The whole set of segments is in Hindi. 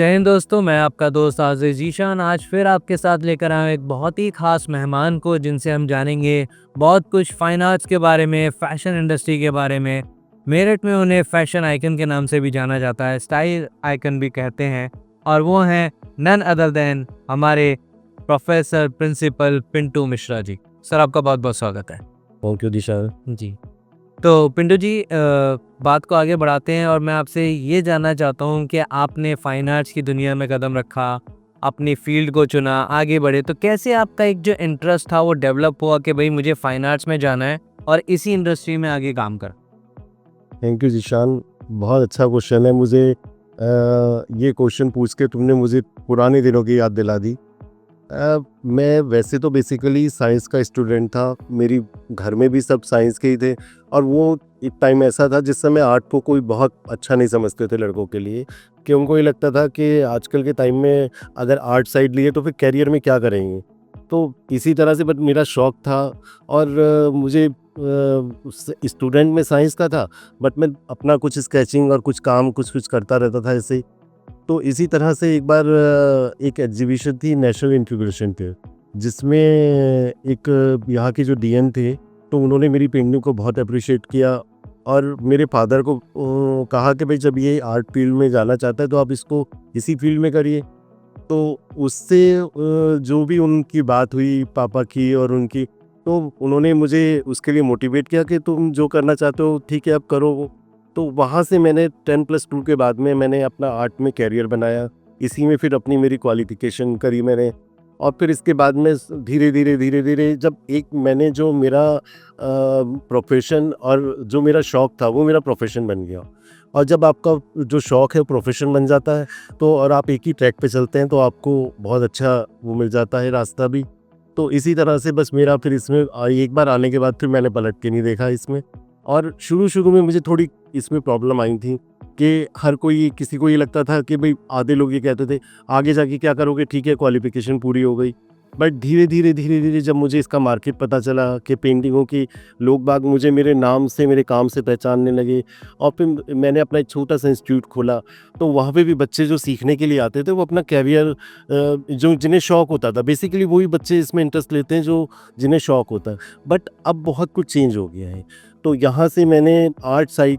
जय हिंद दोस्तों, मैं आपका दोस्त आज़िज़ ज़ीशान आज फिर आपके साथ लेकर आया हूँ एक बहुत ही ख़ास मेहमान को, जिनसे हम जानेंगे बहुत कुछ फ़ाइन आर्ट्स के बारे में, फ़ैशन इंडस्ट्री के बारे में। मेरठ में उन्हें फ़ैशन आइकन के नाम से भी जाना जाता है, स्टाइल आइकन भी कहते हैं, और वो हैं नन अदर देन हमारे professor principal Pintu Mishra ji. Sir, आपका बहुत-बहुत स्वागत है। थैंक यू दिशा। जी। तो पिंटू जी, बात को आगे बढ़ाते हैं और मैं आपसे ये जानना चाहता हूँ कि आपने फ़ाइन आर्ट्स की दुनिया में कदम रखा, अपनी फ़ील्ड को चुना, आगे बढ़े, तो कैसे आपका एक जो इंटरेस्ट था वो डेवलप हुआ कि भई मुझे फ़ाइन आर्ट्स में जाना है और इसी इंडस्ट्री में आगे काम कर? थैंक यू ज़ीशान, बहुत अच्छा क्वेश्चन है। मुझे ये क्वेश्चन पूछ के तुमने मुझे पुराने दिनों की याद दिला दी। मैं वैसे तो बेसिकली साइंस का स्टूडेंट था, मेरी घर में भी सब साइंस के ही थे, और वो एक टाइम ऐसा था जिस समय आर्ट को कोई बहुत अच्छा नहीं समझते थे लड़कों के लिए, कि उनको ये लगता था कि आजकल के टाइम में अगर आर्ट साइड लिए तो फिर करियर में क्या करेंगे। तो इसी तरह से बट मेरा शौक़ था, और मुझे स्टूडेंट में साइंस का था, बट मैं अपना कुछ स्केचिंग और कुछ काम कुछ करता रहता था ऐसे ही। तो इसी तरह से एक बार एक एग्जीबिशन थी नेशनल इंटीग्रेशन पे, जिसमें एक यहाँ के जो डीएन थे, तो उन्होंने मेरी पेंटिंग को बहुत अप्रिशिएट किया, और मेरे फादर को कहा कि भाई जब ये आर्ट फील्ड में जाना चाहता है तो आप इसको इसी फील्ड में करिए। तो उससे जो भी उनकी बात हुई पापा की और उनकी, तो उन्होंने मुझे उसके लिए मोटिवेट किया कि तुम जो करना चाहते हो ठीक है, अब करो। तो वहाँ से मैंने 10+2 के बाद में मैंने अपना आर्ट में कैरियर बनाया, इसी में फिर अपनी मेरी क्वालिफिकेशन करी मैंने, और फिर इसके बाद में धीरे धीरे जब एक मैंने जो मेरा प्रोफेशन और जो मेरा शौक़ था वो मेरा प्रोफेशन बन गया। और जब आपका जो शौक़ है प्रोफेशन बन जाता है, तो और आप एक ही ट्रैक पे चलते हैं, तो आपको बहुत अच्छा वो मिल जाता है रास्ता भी। तो इसी तरह से बस मेरा फिर इसमें एक बार आने के बाद फिर मैंने पलट के नहीं देखा इसमें। और शुरू में मुझे थोड़ी इसमें प्रॉब्लम आई थी कि हर कोई, किसी को ये लगता था कि भाई, आधे लोग ये कहते थे आगे जाके क्या करोगे, ठीक है क्वालिफिकेशन पूरी हो गई। बट धीरे धीरे जब मुझे इसका मार्केट पता चला कि पेंटिंगों की लोग बाग मुझे मेरे नाम से, मेरे काम से पहचानने लगे, और फिर मैंने अपना एक छोटा सा इंस्टीट्यूट खोला, तो वहाँ पे भी बच्चे जो सीखने के लिए आते थे वो अपना कैरियर, जो जिन्हें शौक़ होता था, बेसिकली वही बच्चे इसमें इंटरेस्ट लेते हैं जो जिन्हें शौक़ होता है। बट अब बहुत कुछ चेंज हो गया है, तो यहाँ से मैंने आर्ट साइड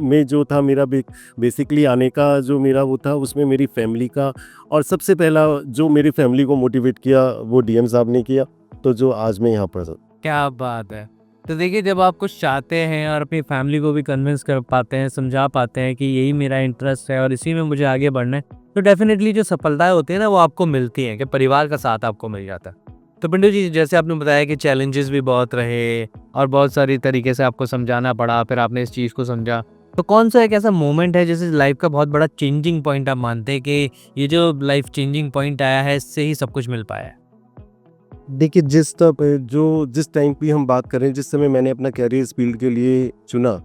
में जो था मेरा बेसिकली आने का जो मेरा वो था, उसमें मेरी फैमिली का, और सबसे पहला जो मेरी फैमिली को मोटिवेट किया वो डीएम साहब ने किया, तो जो आज मैं यहाँ पर। क्या बात है! तो देखिए, जब आप कुछ चाहते हैं और अपनी फैमिली को भी कन्विंस कर पाते हैं, समझा पाते हैं कि यही मेरा इंटरेस्ट है और इसी में मुझे आगे बढ़ना है, तो डेफ़िनेटली जो सफलताएँ होती हैं ना, वो आपको मिलती हैं कि परिवार का साथ आपको मिल जाता है। तो पिंटू जी, जैसे आपने बताया कि चैलेंजेस भी बहुत रहे और बहुत सारी तरीके से आपको समझाना पड़ा, फिर आपने इस चीज़ को समझा। तो कौन-सा एक ऐसा मोमेंट है जैसे लाइफ़ का बहुत बड़ा चेंजिंग पॉइंट आप मानते हैं कि ये जो लाइफ़ चेंजिंग पॉइंट आया है, इससे ही सब कुछ मिल पाया है? देखिए, जिस टाइम की हम बात करें, जिस समय मैंने अपना कैरियर इस फील्ड के लिए चुना,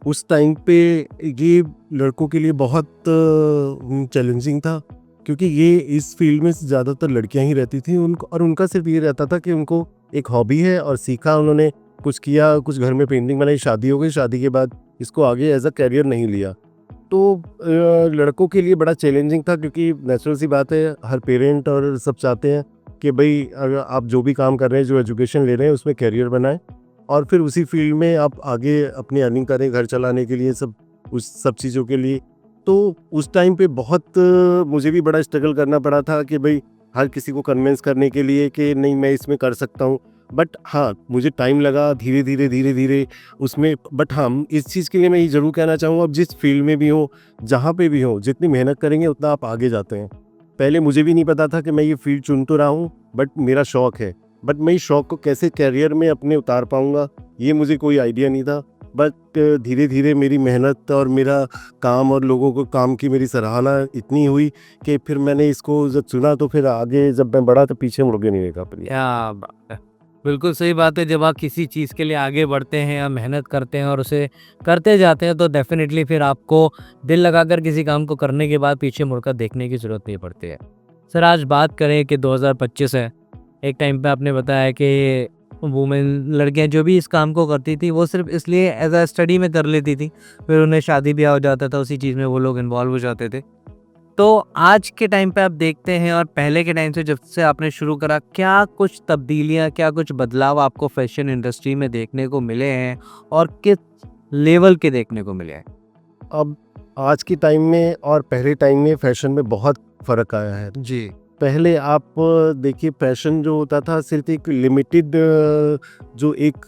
उस टाइम पे ये लड़कों के लिए बहुत चैलेंजिंग था, क्योंकि ये इस फील्ड में ज़्यादातर लड़कियां ही रहती थी, उनको, और उनका सिर्फ ये रहता था कि उनको एक हॉबी है और सीखा उन्होंने, कुछ किया, कुछ घर में पेंटिंग बनाई, शादी हो गई, शादी के बाद इसको आगे एज अ कैरियर नहीं लिया। तो लड़कों के लिए बड़ा चैलेंजिंग था, क्योंकि नेचुरल सी बात है, हर पेरेंट और सब चाहते हैं कि भाई अगर आप जो भी काम कर रहे हैं, जो एजुकेशन ले रहे हैं, उसमें कैरियर बनाएं, और फिर उसी फील्ड में आप आगे अपनी अर्निंग करें, घर चलाने के लिए, उस सब चीज़ों के लिए। तो उस टाइम पे बहुत मुझे भी बड़ा स्ट्रगल करना पड़ा था कि भाई हर किसी को कन्विंस करने के लिए कि नहीं, मैं इसमें कर सकता हूँ। बट हाँ, मुझे टाइम लगा, धीरे धीरे उसमें। बट हाँ, इस चीज़ के लिए मैं ये ज़रूर कहना चाहूँगा, आप जिस फील्ड में भी हो, जहाँ पे भी हो, जितनी मेहनत करेंगे उतना आप आगे जाते हैं। पहले मुझे भी नहीं पता था कि मैं ये फील्ड चुन तो रहा हूँ, बट मेरा शौक़ है, बट मैं इस शौक़ को कैसे कैरियर में अपने उतार पाऊँगा, ये मुझे कोई आइडिया नहीं था। बट धीरे धीरे मेरी मेहनत और मेरा काम और लोगों को काम की मेरी सराहना इतनी हुई कि फिर मैंने इसको जब चुना, तो फिर आगे जब मैं बढ़ा तो पीछे मुड़ के नहीं देखा फिर। क्या बात है! बिल्कुल सही बात है, जब आप किसी चीज़ के लिए आगे बढ़ते हैं या मेहनत करते हैं और उसे करते जाते हैं, तो डेफ़िनेटली फिर आपको दिल लगाकर किसी काम को करने के बाद पीछे मुड़कर देखने की ज़रूरत नहीं पड़ती है। सर, आज बात करें कि 2025 है, एक टाइम पे आपने बताया कि वुमेन लड़कियां जो भी इस काम को करती थी वो सिर्फ इसलिए एज अ स्टडी में कर लेती थी, फिर उन्हें शादी ब्याह हो जाता था, उसी चीज़ में वो लोग इन्वॉल्व हो जाते थे। तो आज के टाइम पे आप देखते हैं और पहले के टाइम से जब से आपने शुरू करा, क्या कुछ तब्दीलियाँ, क्या कुछ बदलाव आपको फैशन इंडस्ट्री में देखने को मिले हैं और किस लेवल के देखने को मिले हैं? अब आज के टाइम में और पहले टाइम में फ़ैशन में बहुत फ़र्क आया है। जी। पहले आप देखिए फ़ैशन जो होता था सिर्फ़ एक लिमिटेड जो एक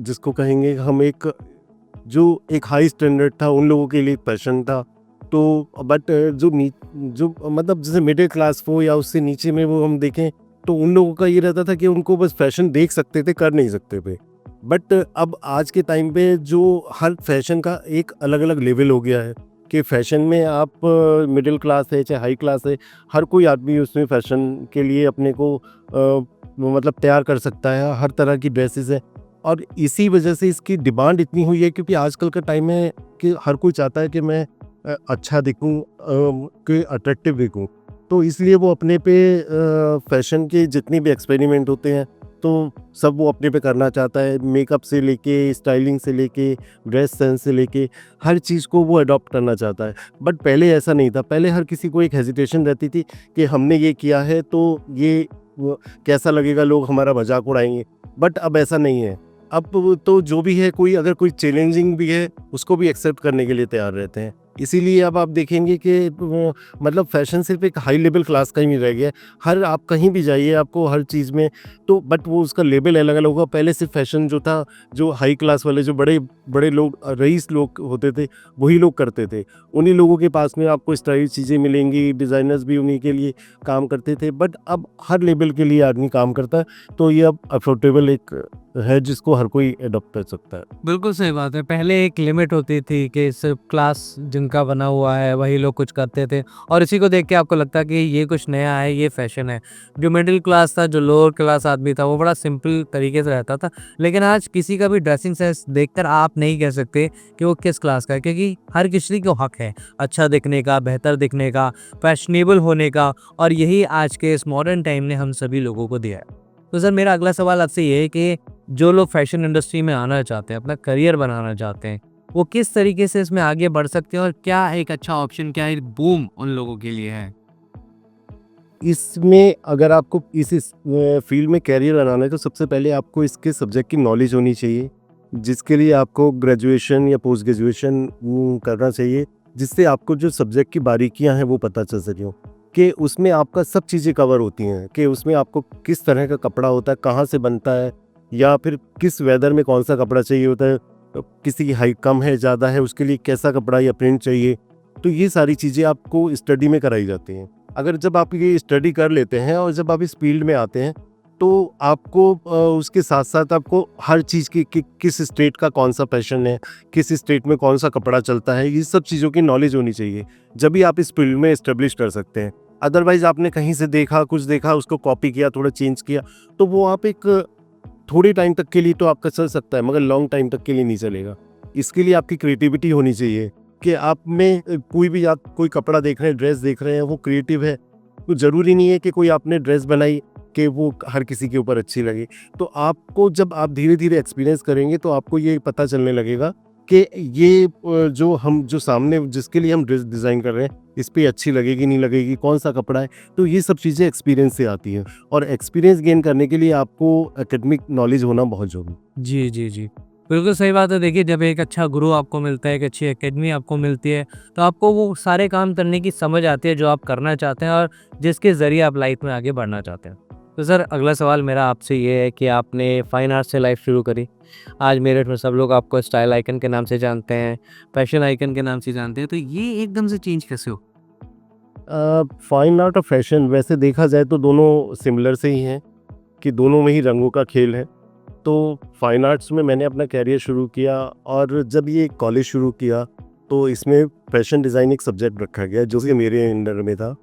जिसको कहेंगे हम एक जो एक हाई स्टैंडर्ड था उन लोगों के लिए फ़ैशन था। तो बट जो मतलब जैसे मिडिल क्लास हो या उससे नीचे में वो हम देखें तो उन लोगों का ये रहता था कि उनको बस फ़ैशन देख सकते थे, कर नहीं सकते थे। बट अब आज के टाइम पे जो हर फ़ैशन का एक अलग-अलग लेवल हो गया है कि फ़ैशन में आप मिडिल क्लास है चाहे हाई क्लास है, हर कोई आदमी उसमें फ़ैशन के लिए अपने को मतलब तैयार कर सकता है। हर तरह की ड्रेसेस है और इसी वजह से इसकी डिमांड इतनी हुई है क्योंकि आजकल का टाइम है कि हर कोई चाहता है कि मैं अच्छा दिखूं, कि अट्रैक्टिव दिखूं। तो इसलिए वो अपने पे फ़ैशन के जितने भी एक्सपेरिमेंट होते हैं तो सब वो अपने पे करना चाहता है। मेकअप से लेके स्टाइलिंग से लेके ड्रेस सेंस से लेके हर चीज़ को वो अडॉप्ट करना चाहता है। बट पहले ऐसा नहीं था। पहले हर किसी को एक हेजिटेशन रहती थी कि हमने ये किया है तो ये कैसा लगेगा, लोग हमारा मजाक उड़ाएंगे। बट अब ऐसा नहीं है। अब तो जो भी है, कोई अगर कोई चैलेंजिंग भी है उसको भी एक्सेप्ट करने के लिए तैयार रहते हैं। इसीलिए अब आप देखेंगे कि मतलब फ़ैशन सिर्फ एक हाई लेवल क्लास का ही नहीं रह गया। हर आप कहीं भी जाइए आपको हर चीज़ में तो बट वो उसका लेवल अलग अलग होगा। पहले सिर्फ फ़ैशन जो था, जो हाई क्लास वाले जो बड़े बड़े लोग रईस लोग होते थे वही लोग करते थे। उन्हीं लोगों के पास में आपको स्टाइलिश चीज़ें मिलेंगी, डिज़ाइनर्स भी उन्हीं के लिए काम करते थे। बट अब हर लेवल के लिए आदमी काम करता है तो ये अब अफोर्डेबल एक है जिसको हर कोई अडॉप्ट कर सकता है। बिल्कुल सही बात है। पहले एक लिमिट होती थी कि सिर्फ क्लास जिनका बना हुआ है वही लोग कुछ करते थे और इसी को देख के आपको लगता कि ये कुछ नया है, ये फैशन है। जो मिडिल क्लास था, जो लोअर क्लास आदमी था, वो बड़ा सिंपल तरीके से रहता था। लेकिन आज किसी का भी ड्रेसिंग सेंस देखकर आप नहीं कह सकते कि वो किस क्लास का है, क्योंकि हर किसी को हक है अच्छा दिखने का, बेहतर दिखने का, फैशनेबल होने का, और यही आज के इस मॉडर्न टाइम ने हम सभी लोगों को दिया है। तो सर, मेरा अगला सवाल आपसे ये है कि जो लोग फैशन इंडस्ट्री में आना चाहते हैं, अपना करियर बनाना चाहते हैं, वो किस तरीके से इसमें आगे बढ़ सकते हैं और क्या एक अच्छा ऑप्शन, क्या एक बूम उन लोगों के लिए है? इसमें अगर आपको इस फील्ड में करियर बनाना है तो सबसे पहले आपको इसके सब्जेक्ट की नॉलेज होनी चाहिए, जिसके लिए आपको ग्रेजुएशन या पोस्ट ग्रेजुएशन करना चाहिए, जिससे आपको जो सब्जेक्ट की बारीकियां हैं वो पता चल सकें कि उसमें आपका सब चीज़ें कवर होती हैं कि उसमें आपको किस तरह का कपड़ा होता है, कहाँ से बनता है, या फिर किस वेदर में कौन सा कपड़ा चाहिए होता है, किसी की हाइट कम है ज़्यादा है उसके लिए कैसा कपड़ा या प्रिंट चाहिए। तो ये सारी चीज़ें आपको स्टडी में कराई जाती हैं। अगर जब आप ये स्टडी कर लेते हैं और जब आप इस फील्ड में आते हैं तो आपको उसके साथ साथ आपको हर चीज़ की कि किस स्टेट का कौन सा फैशन है, किस स्टेट में कौन सा कपड़ा चलता है, ये सब चीज़ों की नॉलेज होनी चाहिए। जब भी आप इस फील्ड में इस्टेब्लिश कर सकते हैं। अदरवाइज़ आपने कहीं से देखा, कुछ देखा, उसको कॉपी किया, थोड़ा चेंज किया, तो वो आप एक थोड़े टाइम तक के लिए तो आपका चल सकता है मगर लॉन्ग टाइम तक के लिए नहीं चलेगा। इसके लिए आपकी क्रिएटिविटी होनी चाहिए कि आप में कोई भी आप कोई कपड़ा देख रहे हैं, ड्रेस देख रहे हैं, वो क्रिएटिव है। तो ज़रूरी नहीं है कि कोई आपने ड्रेस बनाई कि वो हर किसी के ऊपर अच्छी लगे। तो आपको जब आप धीरे-धीरे एक्सपीरियंस करेंगे तो आपको ये पता चलने लगेगा कि ये जो सामने जिसके लिए हम ड्रेस डिज़ाइन कर रहे हैं, इस पे अच्छी लगेगी, नहीं लगेगी, कौन-सा कपड़ा है। तो ये सब चीज़ें एक्सपीरियंस से आती हैं और एक्सपीरियंस गेन करने के लिए आपको एकेडमिक नॉलेज होना बहुत ज़रूरी है। जी, जी, जी। बिल्कुल सही बात है। देखिए, जब एक अच्छा गुरु आपको मिलता है, एक अच्छी एकेडमी आपको मिलती है, तो आपको वो सारे काम करने की समझ आती है जो आप करना चाहते हैं और जिसके ज़रिए आप लाइफ में आगे बढ़ना चाहते हैं। तो सर, अगला सवाल मेरा आपसे ये है कि आपने फाइन आर्ट से लाइफ शुरू करी। आज मेरठ में सब लोग आपको स्टाइल आइकन के नाम से जानते हैं, फैशन आइकन के नाम से जानते हैं। तो ये एकदम से चेंज कैसे हो? फाइन आर्ट और फैशन वैसे देखा जाए तो दोनों सिमिलर से ही हैं कि दोनों में ही रंगों का खेल है। तो फाइन आर्ट्स में मैंने अपना करियर शुरू किया और जब ये कॉलेज शुरू किया तो इसमें फैशन डिज़ाइन एक सब्जेक्ट रखा गया जो कि मेरे अंडर में था,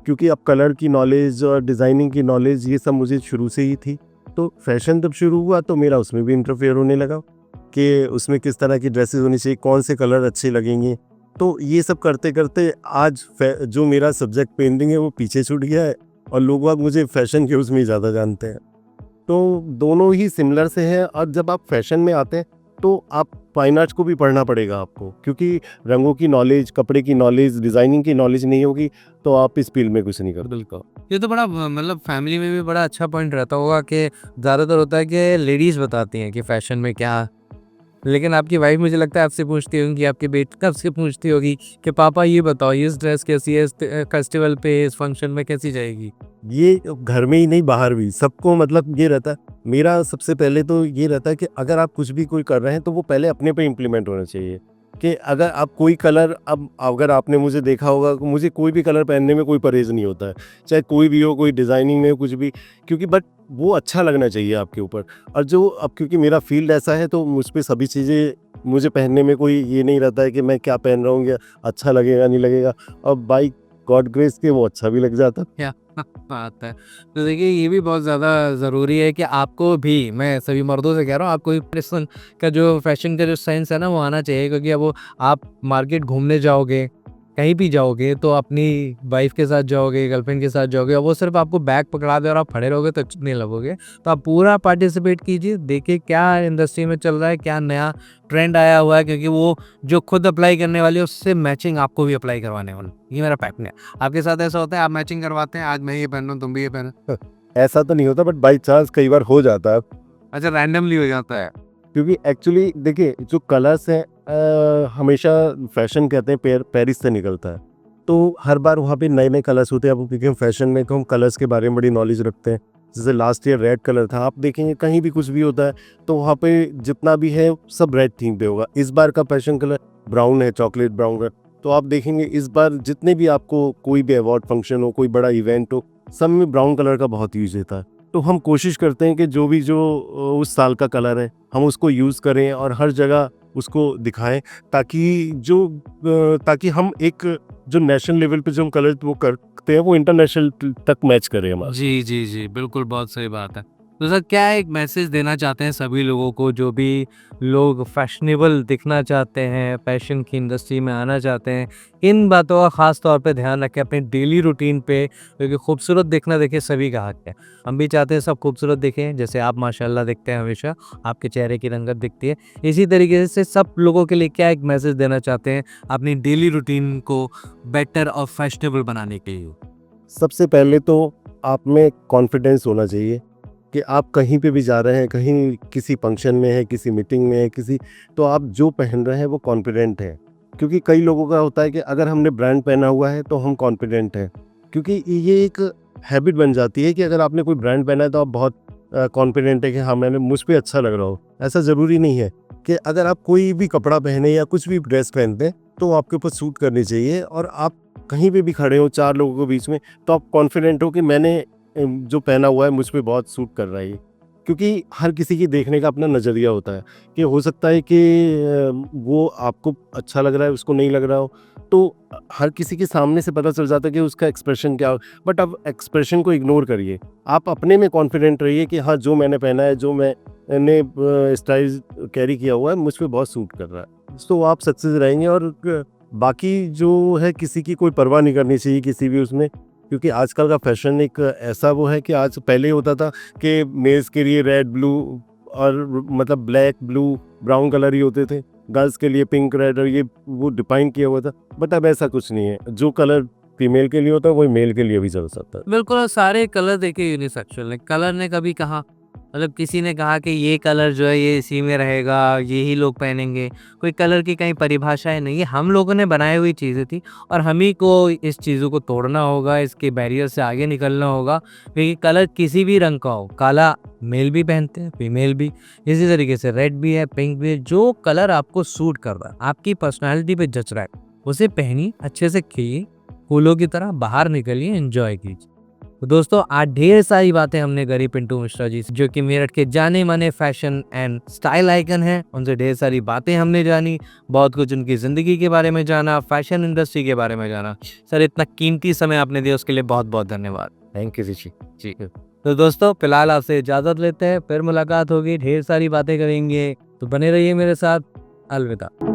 क्योंकि अब कलर की नॉलेज और डिज़ाइनिंग की नॉलेज ये सब मुझे शुरू से ही थी। तो फैशन जब शुरू हुआ तो मेरा उसमें भी इंटरफेयर होने लगा कि उसमें किस तरह की ड्रेसेस होनी चाहिए, कौन से कलर अच्छे लगेंगे। तो ये सब करते करते आज जो मेरा सब्जेक्ट पेंटिंग है वो पीछे छूट गया है और लोग बाग मुझे फैशन के उसमें ज़्यादा जानते हैं। तो दोनों ही सिमिलर से हैं और जब आप फैशन में आते हैं तो आप फाइन आर्ट्स को भी पढ़ना पड़ेगा आपको, क्योंकि रंगों की नॉलेज, कपड़े की नॉलेज, डिज़ाइनिंग की नॉलेज नहीं होगी तो आप इस फील्ड में कुछ नहीं कर। बिल्कुल, ये तो बड़ा मतलब फैमिली में भी बड़ा अच्छा पॉइंट रहता होगा कि ज़्यादातर होता है कि लेडीज़ बताती हैं कि फैशन में क्या, लेकिन आपकी वाइफ मुझे लगता है आपसे पूछती होंगी, आपके बेटे आपसे पूछती होगी कि पापा ये बताओ इस ड्रेस कैसी है, इस फेस्टिवल पे, इस फंक्शन में कैसी जाएगी? ये घर में ही नहीं, बाहर भी सबको मतलब ये रहता है। मेरा सबसे पहले तो ये रहता है कि अगर आप कुछ भी कोई कर रहे हैं तो वो पहले अपने पे इम्प्लीमेंट होना चाहिए। कि अगर आप कोई कलर, अब अगर आपने मुझे देखा होगा, मुझे कोई भी कलर पहनने में कोई परहेज़ नहीं होता है, चाहे कोई भी हो, कोई डिज़ाइनिंग में कुछ भी, क्योंकि बट वो अच्छा लगना चाहिए आपके ऊपर। और जो अब क्योंकि मेरा फील्ड ऐसा है तो मुझ पे सभी चीज़ें, मुझे पहनने में कोई ये नहीं रहता है कि मैं क्या पहन रहा हूँ या अच्छा लगेगा नहीं लगेगा, और बाई गॉड ग्रेस के वो अच्छा भी लग जाता है। क्या बात है। तो देखिए ये भी बहुत ज़्यादा ज़रूरी है कि आपको भी, मैं सभी मर्दों से कह रहा हूँ, आपको भी फैशन का जो सेंस है ना वो आना चाहिए, क्योंकि अब वो आप मार्केट घूमने जाओगे, कहीं भी जाओगे तो अपनी वाइफ के साथ जाओगे, गर्लफ्रेंड के साथ जाओगे, और वो सिर्फ आपको बैग पकड़ा दे और आप खड़े रहोगे तो अच्छे नहीं लगोगे। तो आप पूरा पार्टिसिपेट कीजिए, देखिए क्या इंडस्ट्री में चल रहा है, क्या नया ट्रेंड आया हुआ है, क्योंकि वो जो खुद अप्लाई करने वाली है उससे मैचिंग आपको भी अप्लाई करवाने वाले, ये मेरा पैटर्न है। आपके साथ ऐसा होता है, आप मैचिंग करवाते हैं, आज मैं ये पहन रहा हूँ तुम भी ये पहनो? ऐसा तो नहीं होता, बट बाई चांस कई बार हो जाता है। अच्छा, रैंडमली हो जाता है। क्योंकि एक्चुअली देखिए जो कलर्स हैं, हमेशा फैशन कहते हैं पेरिस से निकलता है, तो हर बार वहाँ पे नए नए कलर्स होते हैं। अब क्योंकि हम फैशन में, तो हम कलर्स के बारे में बड़ी नॉलेज रखते हैं। जैसे लास्ट ईयर रेड कलर था, आप देखेंगे कहीं भी कुछ भी होता है तो वहाँ पे जितना भी है सब रेड थीम पे होगा। इस बार का फैशन कलर ब्राउन है, चॉकलेट ब्राउन है, तो आप देखेंगे इस बार जितने भी आपको कोई भी अवार्ड फंक्शन हो, कोई बड़ा इवेंट हो, सब में ब्राउन कलर का बहुत यूज होता है। तो हम कोशिश करते हैं कि जो उस साल का कलर है हम उसको यूज़ करें और हर जगह उसको दिखाएं, ताकि हम एक जो नेशनल लेवल पे जो हम कलर वो करते हैं वो इंटरनेशनल तक मैच करें हमारा। जी, जी, जी, बिल्कुल, बहुत सही बात है। तो सर क्या एक मैसेज देना चाहते हैं सभी लोगों को, जो भी लोग फैशनेबल दिखना चाहते हैं, फैशन की इंडस्ट्री में आना चाहते हैं, इन बातों का ख़ास तौर पे ध्यान रखें अपने डेली रूटीन पे, क्योंकि खूबसूरत दिखना देखिए सभी का हक है। हम भी चाहते हैं सब खूबसूरत दिखें, जैसे आप माशाल्लाह दिखते हैं हमेशा, आपके चेहरे की रंगत दिखती है। इसी तरीके से सब लोगों के लिए क्या एक मैसेज देना चाहते हैं अपनी डेली रूटीन को बेटर और फैशनेबल बनाने के लिए? सबसे पहले तो आप में कॉन्फिडेंस होना चाहिए कि आप कहीं पे भी जा रहे हैं, कहीं किसी फंक्शन में है, किसी मीटिंग में है, तो आप जो पहन रहे हैं वो कॉन्फिडेंट है। क्योंकि कई लोगों का होता है कि अगर हमने ब्रांड पहना हुआ है तो हम कॉन्फिडेंट हैं, क्योंकि ये एक हैबिट बन जाती है कि अगर आपने कोई ब्रांड पहना है तो आप बहुत कॉन्फिडेंट है कि हाँ मैंने, मुझ पे अच्छा लग रहा हो। ऐसा ज़रूरी नहीं है कि अगर आप कोई भी कपड़ा पहने या कुछ भी ड्रेस पहनते हैं तो आपके ऊपर सूट करनी चाहिए, और आप कहीं पे भी खड़े हो 4 लोगों के बीच में तो आप कॉन्फिडेंट हो कि मैंने जो पहना हुआ है मुझ पे बहुत सूट कर रहा है ये। क्योंकि हर किसी की देखने का अपना नज़रिया होता है कि हो सकता है कि वो आपको अच्छा लग रहा है, उसको नहीं लग रहा हो, तो हर किसी के सामने से पता चल जाता है कि उसका एक्सप्रेशन क्या हो। बट अब एक्सप्रेशन को इग्नोर करिए, आप अपने में कॉन्फिडेंट रहिए कि हाँ जो मैंने पहना है, जो मैंने स्टाइल कैरी किया हुआ है मुझ पे बहुत सूट कर रहा है, तो आप सक्सेस रहेंगे। और बाकी जो है किसी की कोई परवाह नहीं करनी चाहिए किसी भी उसमें, क्योंकि आजकल का फैशन एक ऐसा वो है कि आज पहले होता था कि मेल्स के लिए रेड ब्लू और मतलब ब्लैक ब्लू ब्राउन कलर ही होते थे, गर्ल्स के लिए पिंक रेड, और ये वो डिफाइन किया हुआ था। बट अब ऐसा कुछ नहीं है, जो कलर फीमेल के लिए होता है वही मेल के लिए भी चल सकता है। बिल्कुल, सारे कलर देखिए यूनिसेक्सुअल है। कलर ने कभी कहा, मतलब किसी ने कहा कि ये कलर जो है ये इसी में रहेगा, यही लोग पहनेंगे, कोई कलर की कहीं परिभाषाएं नहीं है, हम लोगों ने बनाई हुई चीज़ें थी, और हम ही को इस चीज़ों को तोड़ना होगा, इसके बैरियर से आगे निकलना होगा, क्योंकि कलर किसी भी रंग का हो, काला मेल भी पहनते हैं, फीमेल भी, इसी तरीके से रेड भी है, पिंक भी है, जो कलर आपको सूट कर रहा है, आपकी पर्सनैलिटी पे जच रहा है, उसे पहनिए, अच्छे से खिलिए, फूलों की तरह बाहर निकलिए, एंजॉय कीजिए। तो दोस्तों आज ढेर सारी बातें हमने करी पिंटू मिश्रा जी से, जो कि मेरठ के जाने माने फैशन एंड स्टाइल आइकन हैं। उनसे ढेर सारी बातें हमने जानी, बहुत कुछ उनकी ज़िंदगी के बारे में जाना, फैशन इंडस्ट्री के बारे में जाना। सर इतना कीमती समय आपने दिया उसके लिए बहुत बहुत धन्यवाद। थैंक यू जी। जी, तो दोस्तों फिलहाल आपसे इजाज़त लेते हैं, फिर मुलाकात होगी, ढेर सारी बातें करेंगे, तो बने रहिए मेरे साथ। अलविदा।